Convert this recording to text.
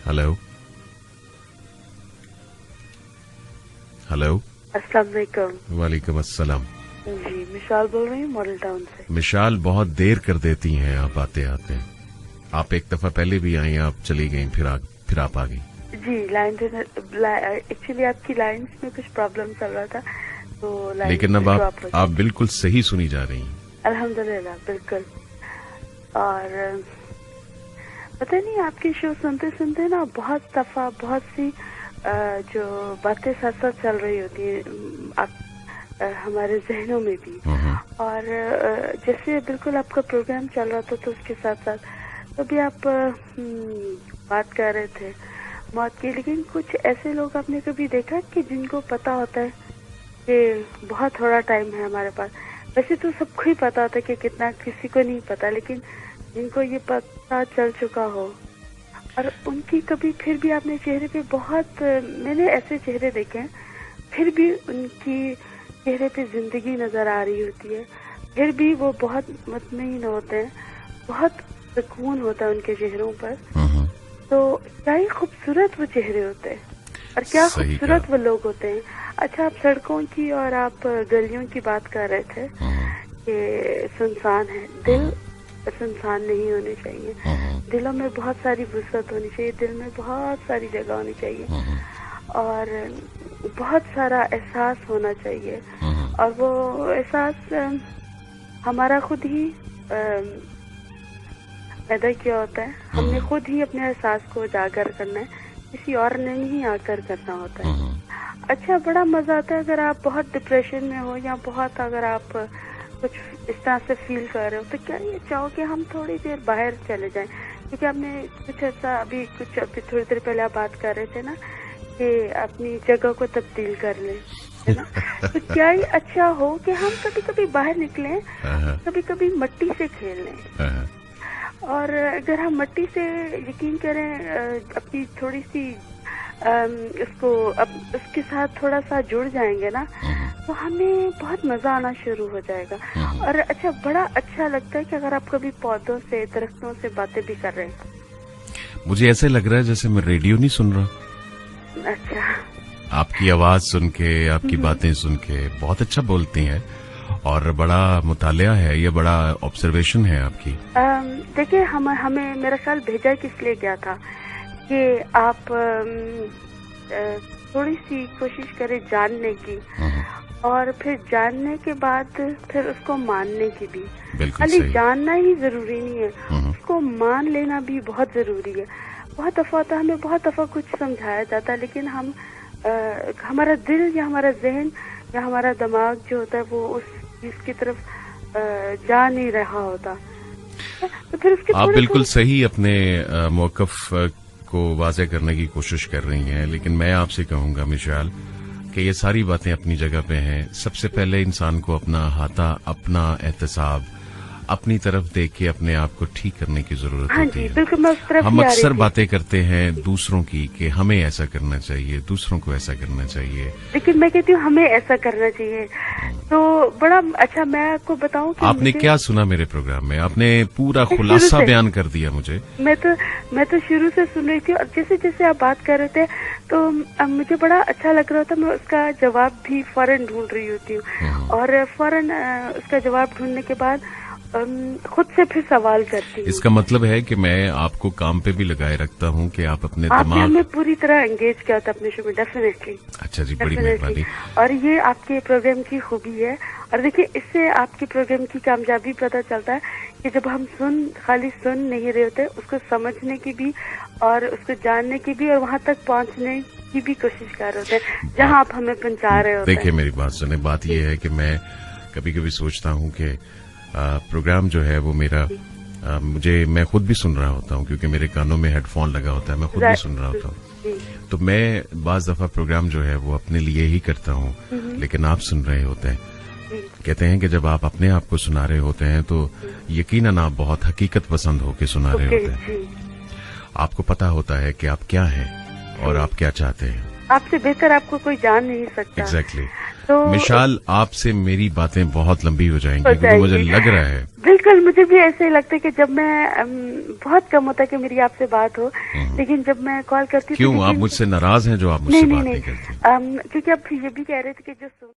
Hello hello. अस्सलाम वालेकुम। वालेकुम अस्सलाम। जी मिशाल बोल रही हूँ मॉडल टाउन से। मिशाल, बहुत देर कर देती हैं आप आते आते। आप एक दफा पहले भी आई, आप चली गई, फिर आप आ गई। जी लाइन एक्चुअली आपकी लाइन में कुछ प्रॉब्लम चल रहा था तो लाइन, लेकिन अब आप बिल्कुल सही सुनी जा रही हैं। अल्हम्दुलिल्लाह बिल्कुल। और पता नहीं आपकी शो सुनते सुनते ना बहुत दफा बहुत सी जो बातें साथ साथ चल रही होती है हमारे जहनों में भी। और जैसे बिल्कुल आपका प्रोग्राम चल रहा था तो उसके साथ साथ तभी आप बात कर रहे थे मौत की। लेकिन कुछ ऐसे लोग आपने कभी देखा कि जिनको पता होता है कि बहुत थोड़ा टाइम है हमारे पास। वैसे तो सबको ही पता होता है कि कितना, किसी को नहीं पता, लेकिन जिनको ये पता चल चुका हो और उनकी कभी फिर भी आपने चेहरे पे बहुत, मैंने ऐसे चेहरे देखे हैं फिर भी उनकी चेहरे पे जिंदगी नजर आ रही होती है, फिर भी वो बहुत मुतमईन होते हैं, बहुत सुकून होता है उनके चेहरों पर। तो क्या ही खूबसूरत वो चेहरे होते हैं और क्या खूबसूरत वो लोग होते हैं। अच्छा, आप सड़कों की और आप गलियों की बात कर रहे थे कि सुनसान है, दिल सुनसान नहीं होने चाहिए। दिलों में बहुत सारी वुसअत होनी चाहिए, दिल में बहुत सारी जगह होनी चाहिए और बहुत सारा एहसास होना चाहिए। और वो एहसास हमारा खुद ही पैदा किया होता है, हमने खुद ही अपने एहसास को उजागर करना है, किसी और ने नहीं आकर करना होता है। अच्छा, बड़ा मजा आता है अगर आप बहुत डिप्रेशन में हो या बहुत अगर आप कुछ इस तरह से फील कर रहे हो तो क्या ये चाहो कि हम थोड़ी देर बाहर चले जाएं, क्योंकि आपने कुछ ऐसा अभी थोड़ी देर पहले आप बात कर रहे थे ना कि अपनी जगह को तब्दील कर लें, है ना। तो क्या ही अच्छा हो कि हम कभी कभी बाहर निकलें, कभी कभी मिट्टी से खेल लें। और अगर हम मिट्टी से यकीन करें अपनी थोड़ी सी उसको अब उसके साथ थोड़ा सा जुड़ जाएंगे ना तो हमें बहुत मजा आना शुरू हो जाएगा। और अच्छा, बड़ा अच्छा लगता है कि अगर आप कभी पौधों से, दरख्तों से बातें भी कर रहे हैं। मुझे ऐसे लग रहा है जैसे मैं रेडियो नहीं सुन रहा। अच्छा, आपकी आवाज सुन के, आपकी बातें सुन के, बहुत अच्छा बोलती हैं और बड़ा मुतालिया है, ये बड़ा ऑब्जर्वेशन है आपकी। देखिए, हमें मेरा ख्याल भेजा किस लिए गया था कि आप थोड़ी सी कोशिश करें जानने की और फिर जानने के बाद फिर उसको मानने की भी। खाली जानना ही जरूरी नहीं है, उसको मान लेना भी बहुत जरूरी है। बहुत दफा होता है हमें बहुत दफा कुछ समझाया जाता है लेकिन हम हमारा दिल या हमारा जहन या हमारा दिमाग जो होता है वो उस चीज की तरफ जा नहीं रहा होता। तो फिर उसके आप बिल्कुल सही अपने मौकफ को वाज़ेह करने की कोशिश कर रही हैं, लेकिन मैं आपसे कहूंगा मिशाल कि ये सारी बातें अपनी जगह पे हैं। सबसे पहले इंसान को अपना हाथा, अपना एहतसाब, अपनी तरफ देख के अपने आप को ठीक करने की जरूरत होती है। बिल्कुल, मैं उस तरफ हम अक्सर बातें करते हैं दूसरों की कि हमें ऐसा करना चाहिए, दूसरों को ऐसा करना चाहिए, लेकिन मैं कहती हूँ हमें ऐसा करना चाहिए। तो बड़ा अच्छा, मैं आपको बताऊं कि आपने क्या सुना मेरे प्रोग्राम में? आपने पूरा खुलासा बयान कर दिया मुझे। मैं तो शुरू से सुन रही थी और जैसे जैसे आप बात कर रहे थे तो मुझे बड़ा अच्छा लग रहा था। मैं उसका जवाब भी फौरन ढूंढ रही होती हूँ और फौरन उसका जवाब ढूंढने के बाद खुद से फिर सवाल करती हूँ। इसका मतलब है कि मैं आपको काम पे भी लगाए रखता हूँ कि आप अपने दिमाग, हमें पूरी तरह एंगेज किया था अपने शो में। डेफिनेटली। अच्छा जी, बड़ी मेहरबानी। और ये आपके प्रोग्राम की खूबी है। और देखिए, इससे आपके प्रोग्राम की कामयाबी पता चलता है कि जब हम खाली सुन नहीं रहे होते, उसको समझने की भी और उसको जानने की भी और वहाँ तक पहुँचने की भी कोशिश कर रहे होते हैं जहाँ आप हमें पहुँचा रहे होते हैं। देखिए, मेरी बात सुने। बात ये है कि मैं कभी कभी सोचता हूँ कि प्रोग्राम जो है वो मेरा मैं खुद भी सुन रहा होता हूँ क्योंकि मेरे कानों में हेडफोन लगा होता है, मैं खुद भी सुन रहा होता हूँ। तो मैं बाज दफा प्रोग्राम जो है वो अपने लिए ही करता हूँ, लेकिन आप सुन रहे होते हैं। कहते हैं कि जब आप अपने आप को सुना रहे होते हैं तो यकीनन आप बहुत हकीकत पसंद होके सुना रहे होते हैं। आपको पता होता है कि आप क्या हैं और आप क्या चाहते हैं। आपसे बेहतर आपको कोई जान नहीं सकता। एग्जैक्टली। مشال آپ سے میری باتیں بہت لمبی ہو جائیں گی کیونکہ مجھے لگ رہا ہے بالکل مجھے بھی ایسے ہی لگتا ہے کہ جب میں بہت کم ہوتا ہے کہ میری آپ سے بات ہو، لیکن جب میں کال کرتی ہوں کیوں آپ مجھ سے ناراض ہیں جو آپ مجھ سے بات نہیں کرتی؟ کیونکہ آپ یہ بھی کہہ رہے تھے کہ جو